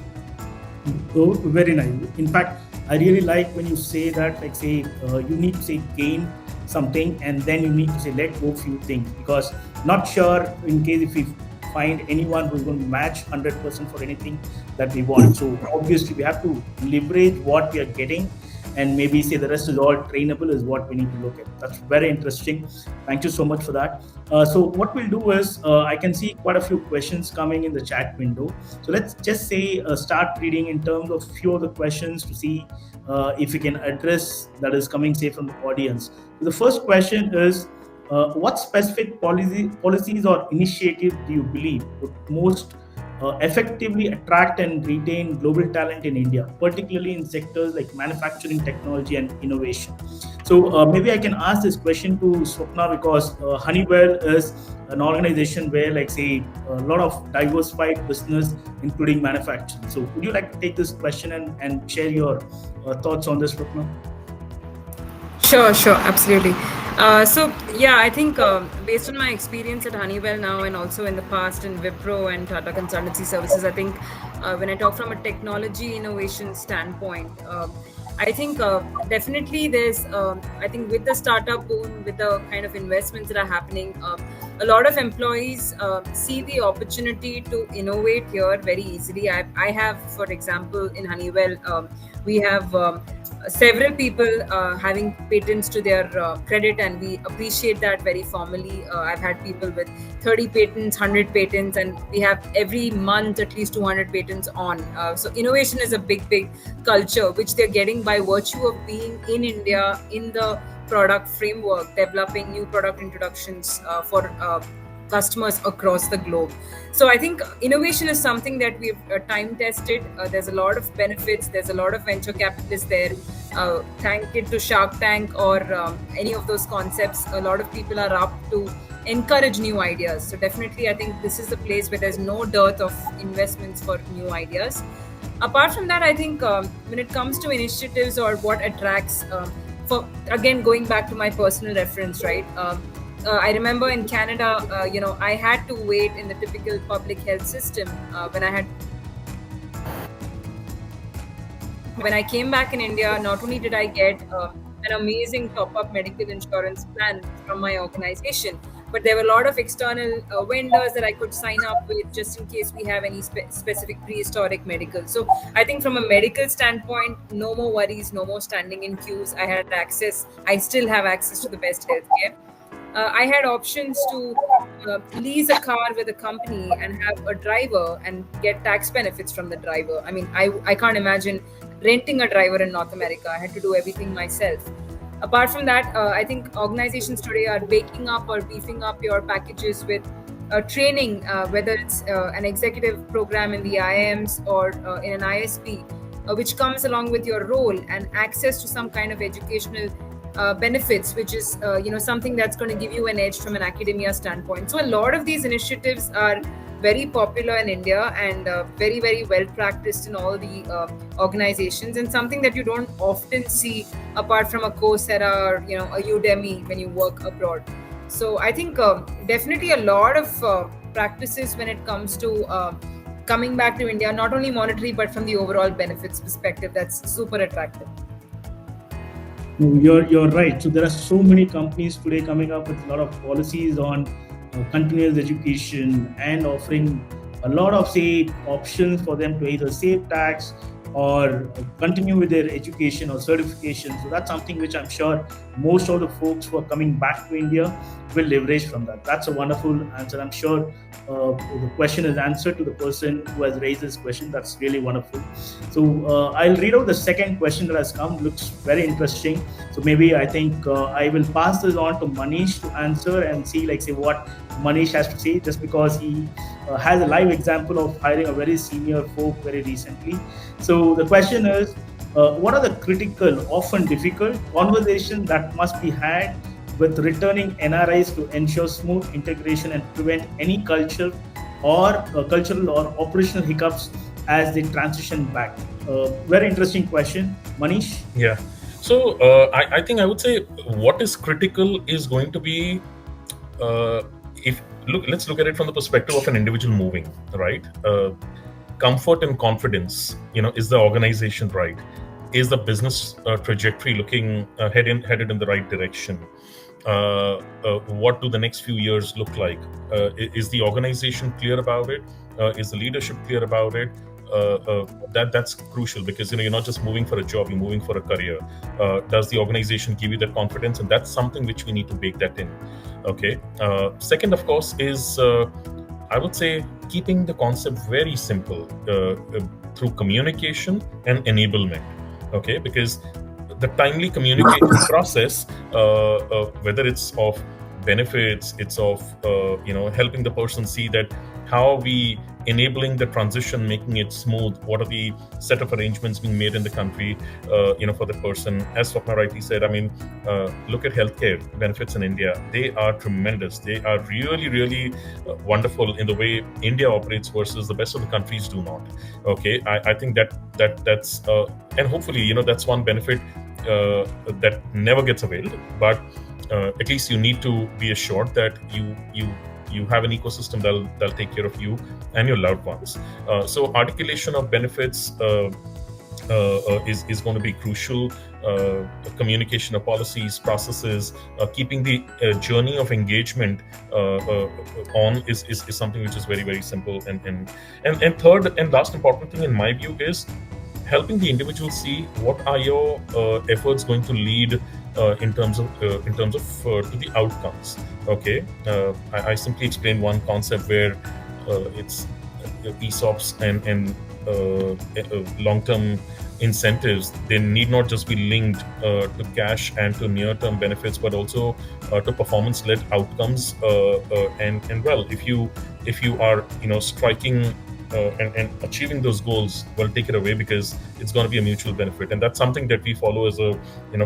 Oh, very nice. In fact, I really like when you say that, like say, you need to say gain something and then you need to say let go few things, because not sure in case if we find anyone who's going to match 100% for anything that we want. So obviously we have to leverage what we are getting and maybe say the rest is all trainable is what we need to look at. That's very interesting. Thank you so much for that. So what we'll do is I can see quite a few questions coming in the chat window. So let's just say start reading in terms of few of the questions to see if we can address that is coming say from the audience. So the first question is, what specific policies or initiatives do you believe would most effectively attract and retain global talent in India, particularly in sectors like manufacturing, technology, and innovation? So maybe I can ask this question to Swapna, because Honeywell is an organization where, like say, a lot of diversified business, including manufacturing. So would you like to take this question and share your thoughts on this, Swapna? Sure, absolutely. So yeah, I think based on my experience at Honeywell now and also in the past in Wipro and Tata Consultancy Services, I think when I talk from a technology innovation standpoint, I think definitely there's, I think with the startup boom, with the kind of investments that are happening, a lot of employees see the opportunity to innovate here very easily. I have, for example, in Honeywell, we have several people having patents to their credit, and we appreciate that very formally. I've had people with 30 patents, 100 patents, and we have every month at least 200 patents on. So innovation is a big culture which they're getting by virtue of being in India in the product framework, developing new product introductions for customers across the globe. So I think innovation is something that we've time tested. There's a lot of benefits. There's a lot of venture capitalists there. Thank it to Shark Tank or any of those concepts. A lot of people are up to encourage new ideas. So definitely, I think this is the place where there's no dearth of investments for new ideas. Apart from that, I think when it comes to initiatives or what attracts, for again going back to my personal reference, right? I remember in Canada, I had to wait in the typical public health system when I came back in India. Not only did I get an amazing top-up medical insurance plan from my organization, but there were a lot of external vendors that I could sign up with just in case we have any specific prehistoric medical. So I think from a medical standpoint, no more worries, no more standing in queues. I had access. I still have access to the best healthcare. I had options to lease a car with a company and have a driver and get tax benefits from the driver. I mean, I can't imagine renting a driver in North America. I had to do everything myself. Apart from that, I think organizations today are baking up or beefing up your packages with training, whether it's an executive program in the IIMs or in an ISP, which comes along with your role, and access to some kind of educational benefits, which is something that's going to give you an edge from an academia standpoint. So a lot of these initiatives are very popular in India and very well practiced in all the organizations, and something that you don't often see apart from a Coursera or a Udemy when you work abroad. So I think definitely a lot of practices when it comes to coming back to India, not only monetary but from the overall benefits perspective, that's super attractive. You're right. So there are so many companies today coming up with a lot of policies on continuous education and offering a lot of options for them to either save tax or continue with their education or certification. So that's something which I'm sure most of the folks who are coming back to India will leverage from that. That's a wonderful answer. I'm sure the question is answered to the person who has raised this question. That's really wonderful. So I'll read out the second question that has come. Looks very interesting. So maybe I think I will pass this on to Manish to answer and see what Manish has to say, just because he has a live example of hiring a very senior folk very recently. So the question is, what are the critical, often difficult conversations that must be had with returning NRIs to ensure smooth integration and prevent any cultural or operational hiccups as they transition back? Very interesting question, Manish. Yeah. So I think I would say what is critical is going to be if let's look at it from the perspective of an individual moving, right? Comfort and confidence. Is the organization right? Is the business trajectory looking headed in the right direction? What do the next few years look like? Is the organization clear about it? Is the leadership clear about it? That's crucial, because you're not just moving for a job, you're moving for a career. Does the organization give you that confidence? And that's something which we need to bake that in. Okay. Second, of course, is I would say keeping the concept very simple through communication and enablement. Okay, because the timely communication process, whether it's of benefits, it's of helping the person see that how are we enabling the transition, making it smooth, what are the set of arrangements being made in the country for the person. As Swapna rightly said, look at healthcare benefits in India. They are tremendous. They are really, really wonderful in the way India operates versus the best of the countries do not. Okay, I think that's and hopefully that's one benefit that never gets availed, but at least you need to be assured that you have an ecosystem that'll take care of you and your loved ones. So articulation of benefits is going to be crucial. Communication of policies, processes, keeping the journey of engagement on is something which is very, very simple. And third and last important thing in my view is helping the individual see what are your efforts going to lead in terms of to the outcomes. Okay, I simply explained one concept where it's ESOPs and long-term incentives. They need not just be linked to cash and to near-term benefits, but also to performance-led outcomes. And well, if you are striking and achieving those goals, well, take it away, because it's going to be a mutual benefit. And that's something that we follow as a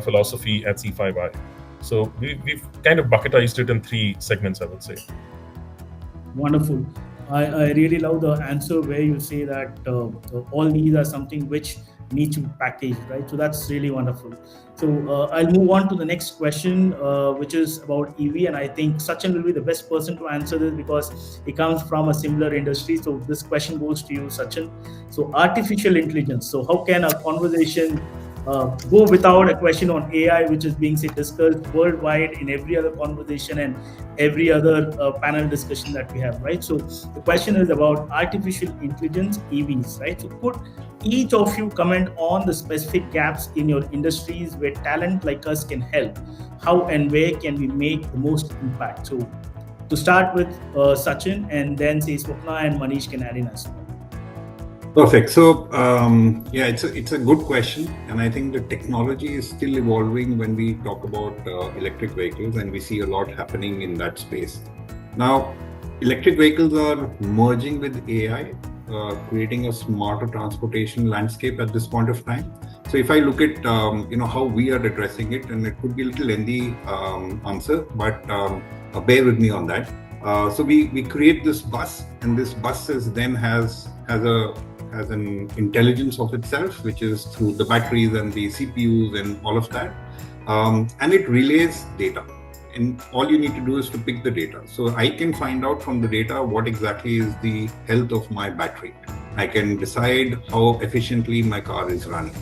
philosophy at C5I. So we've kind of bucketized it in 3 segments, I would say. Wonderful. I really love the answer where you say that all these are something which need to be packaged, right? So that's really wonderful. So I'll move on to the next question, which is about EV, and I think Sachin will be the best person to answer this because he comes from a similar industry. So this question goes to you, Sachin. So artificial intelligence. So how can a conversation go without a question on AI, which is being discussed worldwide in every other conversation and every other panel discussion that we have, right? So the question is about artificial intelligence, EVs, right? So could each of you comment on the specific gaps in your industries where talent like us can help? How and where can we make the most impact? So to start with Sachin, and then say Swapna and Manish can add in as well. Perfect. So yeah, it's a good question, and I think the technology is still evolving when we talk about electric vehicles, and we see a lot happening in that space. Now, electric vehicles are merging with AI, creating a smarter transportation landscape at this point of time. So if I look at how we are addressing it, and it could be a little lengthy answer, but bear with me on that. So we create this bus, and this bus has an intelligence of itself, which is through the batteries and the CPUs and all of that, and it relays data. And all you need to do is to pick the data. So I can find out from the data what exactly is the health of my battery. I can decide how efficiently my car is running,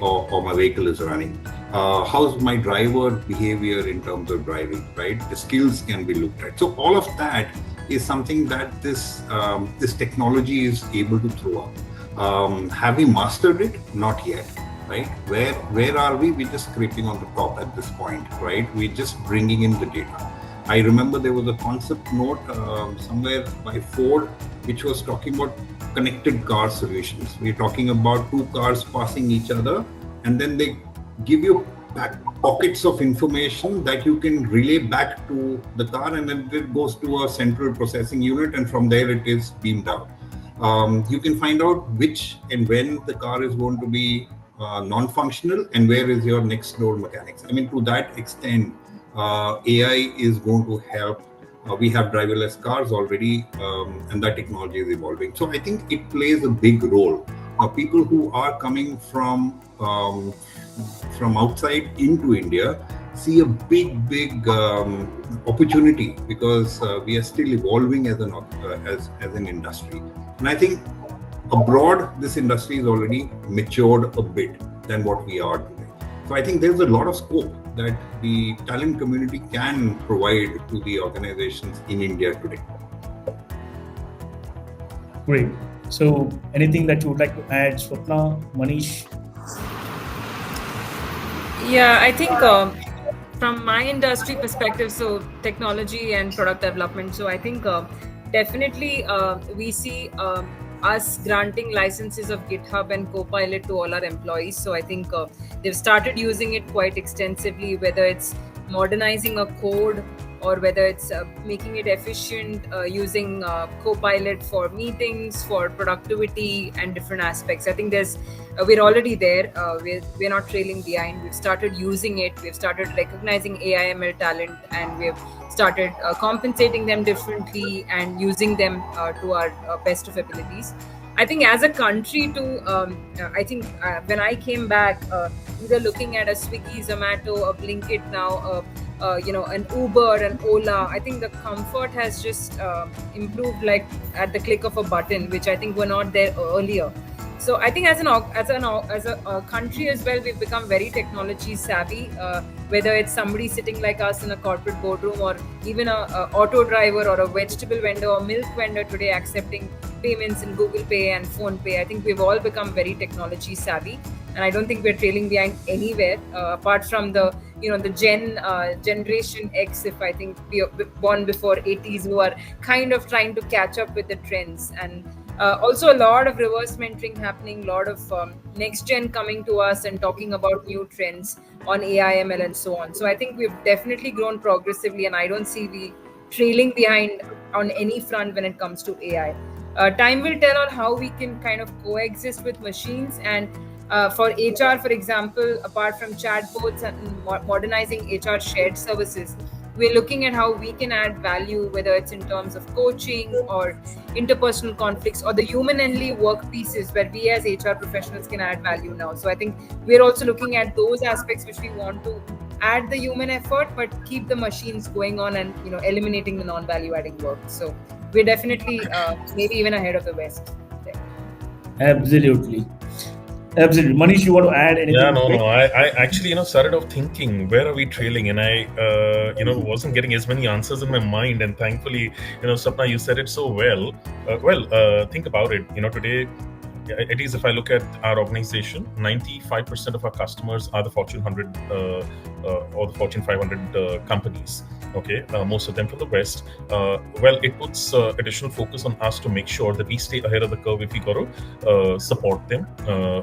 or my vehicle is running. How's my driver behavior in terms of driving, right? The skills can be looked at. So all of that is something that this technology is able to throw up. Have we mastered it? Not yet. Right? Where are we? We're just scraping on the top at this point, right? We're just bringing in the data. I remember there was a concept note somewhere by Ford, which was talking about connected car solutions. We're talking about 2 cars passing each other, and then they give you back pockets of information that you can relay back to the car, and then it goes to a central processing unit, and from there it is beamed out. You can find out which and when the car is going to be non-functional, and where is your next door mechanics. I mean, to that extent, AI is going to help We have driverless cars already, and that technology is evolving. So I think it plays a big role. People who are coming from outside into India see a big opportunity, because we are still evolving as an industry. And I think abroad, this industry is already matured a bit than what we are today. So I think there's a lot of scope that the talent community can provide to the organizations in India today. Great. So anything that you would like to add, Swapna, Manish? Yeah, I think from my industry perspective, so technology and product development, so I think definitely we see us granting licenses of GitHub and Copilot to all our employees. So I think they've started using it quite extensively, whether it's modernizing a code or whether it's making it efficient, using Copilot for meetings, for productivity and different aspects. I think we're already there. We're not trailing behind. We've started using it. We've started recognizing AI/ML talent, and we've started compensating them differently and using them to our best of abilities. I think as a country too, I think when I came back, either looking at a Swiggy, Zomato, a Blinkit now, an Uber and Ola, I think the comfort has just improved like at the click of a button, which I think were not there earlier. So I think as a country as well, we've become very technology savvy. Whether it's somebody sitting like us in a corporate boardroom, or even a auto driver or a vegetable vendor or milk vendor today accepting payments in Google Pay and Phone Pay. I think we've all become very technology savvy, and I don't think we're trailing behind anywhere apart from the generation X, if I think we are born before 80s, who are kind of trying to catch up with the trends. And also a lot of reverse mentoring happening, a lot of next gen coming to us and talking about new trends on AI/ML and so on. So I think we've definitely grown progressively, and I don't see we trailing behind on any front when it comes to AI. Time will tell on how we can kind of coexist with machines. And for HR, for example, apart from chatbots and modernizing HR shared services, we're looking at how we can add value, whether it's in terms of coaching or interpersonal conflicts or the human-only work pieces where we as HR professionals can add value now. So I think we're also looking at those aspects which we want to add the human effort, but keep the machines going on and eliminating the non-value adding work. So we're definitely maybe even ahead of the West there. Absolutely. Manish, you want to add anything? Yeah, no. I actually, started off thinking, where are we trailing? And I, wasn't getting as many answers in my mind. And thankfully, Sapna, you said it so well. Think about it. Today, at least if I look at our organization, 95% of our customers are the Fortune 100 or the Fortune 500 companies. Okay, most of them from the West. It puts additional focus on us to make sure that we stay ahead of the curve if we got to support them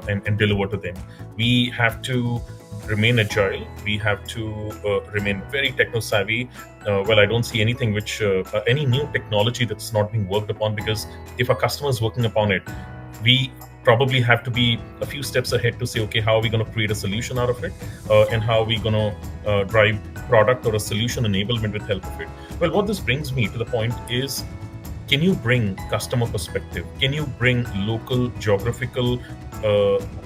and deliver to them. We have to remain agile. We have to remain very techno-savvy. I don't see anything any new technology that's not being worked upon, because if a customer is working upon it, we probably have to be a few steps ahead to say, okay, how are we going to create a solution out of it, and how are we going to drive product or a solution enablement with help of it. Well, what this brings me to the point is, can you bring customer perspective? Can you bring local geographical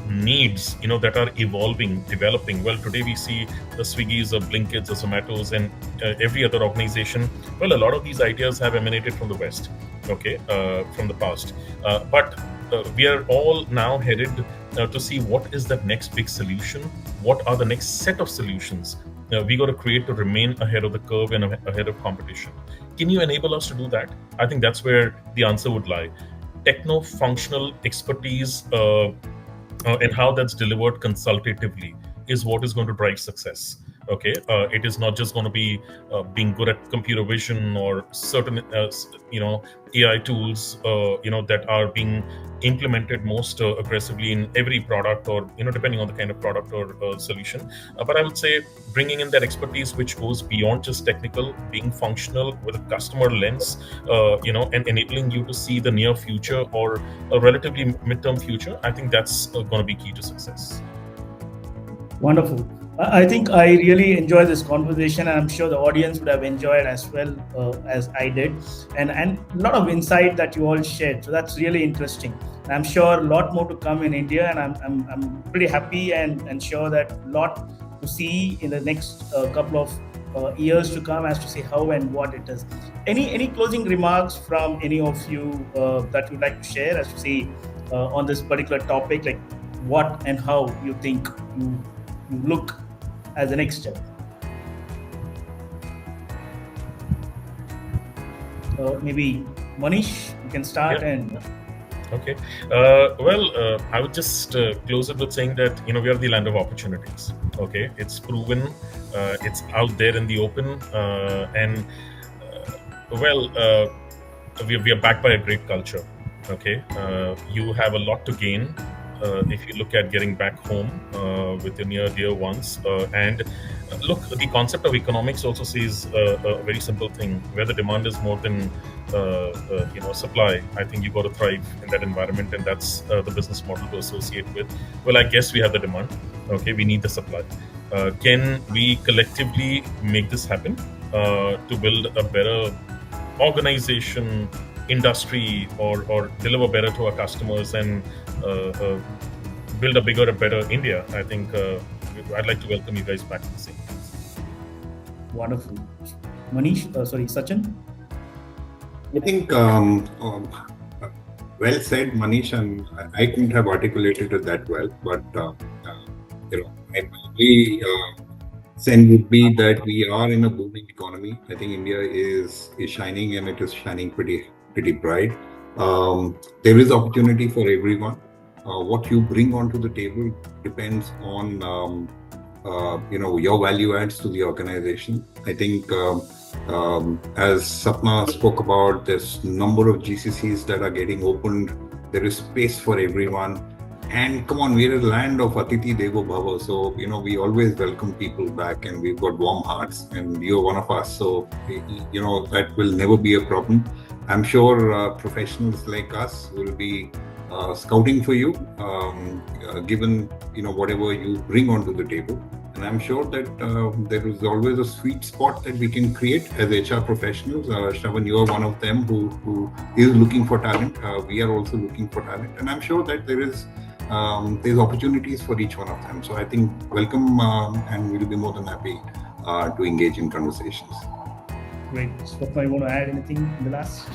needs, that are evolving, developing? Well, today we see the Swiggies, the Blinkits, the Zomatos, and every other organization. Well, a lot of these ideas have emanated from the West, okay, from the past. But we are all now headed to see what is that next big solution. What are the next set of solutions we got to create to remain ahead of the curve and ahead of competition? Can you enable us to do that? I think that's where the answer would lie. Techno-functional expertise and how that's delivered consultatively is what is going to drive success. Okay, it is not just going to be being good at computer vision or certain AI tools that are being implemented most aggressively in every product, or depending on the kind of product or solution. But I would say bringing in that expertise which goes beyond just technical, being functional with a customer lens, and enabling you to see the near future or a relatively midterm future. I think that's going to be key to success. Wonderful. I think I really enjoyed this conversation, and I'm sure the audience would have enjoyed as well as I did, and a lot of insight that you all shared. So that's really interesting. And I'm sure a lot more to come in India, and I'm pretty happy and sure that a lot to see in the next couple of years to come as to see how and what it is. Any closing remarks from any of you that you'd like to share as to see on this particular topic, like what and how you think you look as the next step? Maybe Manish, you can start. Yeah. And Okay. I would just close it with saying that we are the land of opportunities. Okay, it's proven, it's out there in the open, and we are backed by a great culture. Okay, you have a lot to gain if you look at getting back home with your near dear ones. And look, the concept of economics also says a very simple thing: where the demand is more than supply, I think you got to thrive in that environment, and that's the business model to associate with. Well, I guess we have the demand. Okay, we need the supply. Can we collectively make this happen to build a better organization, industry, or deliver better to our customers and build a bigger and better India? I think I'd like to welcome you guys back to the scene. wonderful. Manish, sorry, Sachin. I think well said, Manish, and I couldn't have articulated it that well. But my only sense would be that we are in a booming economy. I think India is shining, and it is shining pretty bright. There is opportunity for everyone. What you bring onto the table depends on your value adds to the organization. I think as Sapna spoke about, there's number of GCCs that are getting opened. There is space for everyone. And come on, we're a land of Atiti Devo Bhava. So, we always welcome people back, and we've got warm hearts, and you're one of us. So, that will never be a problem. I'm sure professionals like us will be scouting for you, given, whatever you bring onto the table. And I'm sure that there is always a sweet spot that we can create as HR professionals. Shravan, you are one of them who is looking for talent. We are also looking for talent. And I'm sure that there's opportunities for each one of them. So I think welcome, and we'll be more than happy to engage in conversations. Great. Swapna, you want to add anything in the last?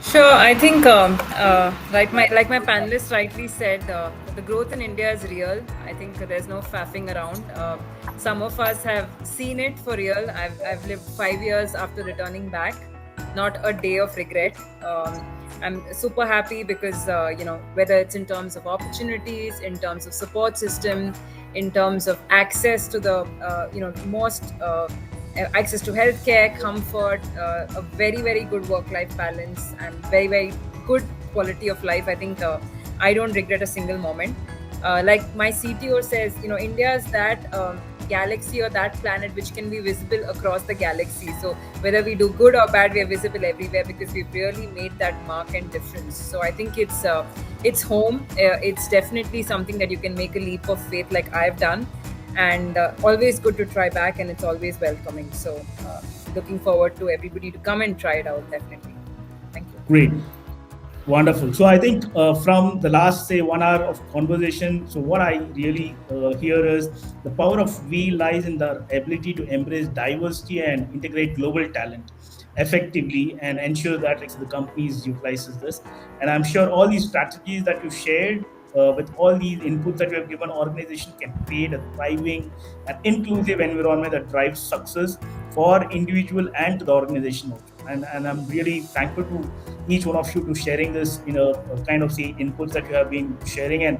Sure. I think, like my panelists rightly said, the growth in India is real. I think there's no faffing around. Some of us have seen it for real. I've lived 5 years after returning back. Not a day of regret. I'm super happy because whether it's in terms of opportunities, in terms of support system, in terms of access to the most access to healthcare, comfort, a very, very good work-life balance, and very, very good quality of life. I think I don't regret a single moment. Like my CTO says, India is that galaxy or that planet which can be visible across the galaxy. So whether we do good or bad, we are visible everywhere because we've really made that mark and difference. So I think it's home. It's definitely something that you can make a leap of faith like I've done. And always good to try back, and it's always welcoming. So looking forward to everybody to come and try it out, definitely. Thank you. Great. Wonderful. So I think from the last, say, 1 hour of conversation, so what I really hear is the power of we lies in the ability to embrace diversity and integrate global talent effectively and ensure that the companies utilizes this. And I'm sure all these strategies that you shared with all these inputs that you have given, organization can create a thriving and inclusive environment that drives success for individual and to the organization also. And I'm really thankful to each one of you to sharing this, kind of inputs that you have been sharing, and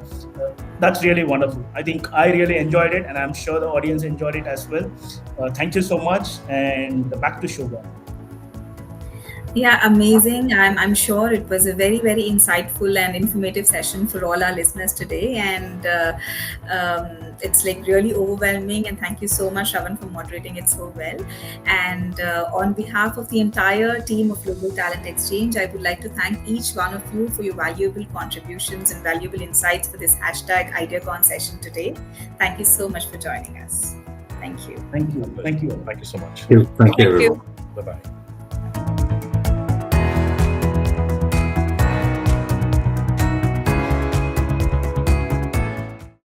that's really wonderful. I think I really enjoyed it, and I'm sure the audience enjoyed it as well. Thank you so much, and back to Shobha. Yeah, amazing. I'm sure it was a very, very insightful and informative session for all our listeners today. And it's like really overwhelming. And thank you so much, Shravan, for moderating it so well. And on behalf of the entire team of Global Talent Exchange, I would like to thank each one of you for your valuable contributions and valuable insights for this hashtag IdeaCon session today. Thank you so much for joining us. Thank you. Thank you. Thank you. Thank you so much. Thank you, Thank you. everyone. Bye-bye.